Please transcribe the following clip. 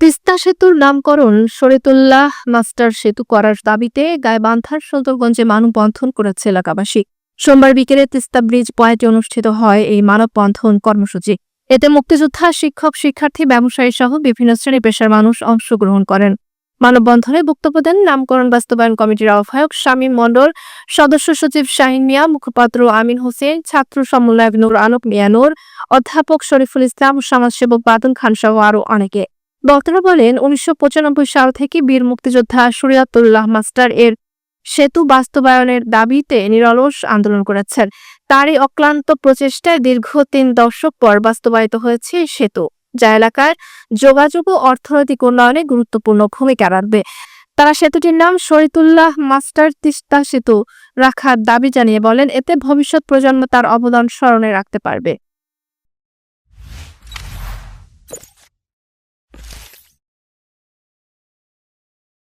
তিস্তা সেতুর নামকরণ শরীয়তুল্লাহ মাস্টার সেতু করার দাবিতে গাইবান্ধার সদরগঞ্জে মানববন্ধন করেছে এলাকাবাসী। সোমবার বিকেলে তিস্তা ব্রিজ পয়েন্টে অনুষ্ঠিত হয় এই মানববন্ধন কর্মসূচি। এতে মুক্তিযোদ্ধা, শিক্ষক, শিক্ষার্থী, ব্যবসায়ী সহ বিভিন্ন শ্রেণী পেশার মানুষ অংশগ্রহণ করেন। মানববন্ধনে বক্তব্য দেন নামকরণ বাস্তবায়ন কমিটির আহ্বায়ক শামীম মণ্ডল, সদস্য সচিব শাহিন মিয়া, মুখপাত্র আমিন হোসেন, ছাত্র সমন্বয়ক নূর আলোক মিয়া নূর, অধ্যাপক শরীফুল ইসলাম, সমাজসেবক বাদল খান সহ আরো অনেকে। বক্তারা বলেন, ১৯৯৫ সাল থেকে বীর মুক্তিযোদ্ধা শরীয়তুল্লাহ মাস্টার এর সেতু বাস্তবায়নের দাবিতে নিরলস আন্দোলন করেছেন। তারই অক্লান্ত প্রচেষ্টায় দীর্ঘ ৩ দশক পর বাস্তবায়িত হয়েছে সেতু, যা এলাকার যোগাযোগ ও অর্থনৈতিক উন্নয়নে গুরুত্বপূর্ণ ভূমিকা রাখবে। তারা সেতুটির নাম শরীয়তুল্লাহ মাস্টার তিস্তা সেতু রাখার দাবি জানিয়ে বলেন, এতে ভবিষ্যৎ প্রজন্ম তার অবদান স্মরণে রাখতে পারবে।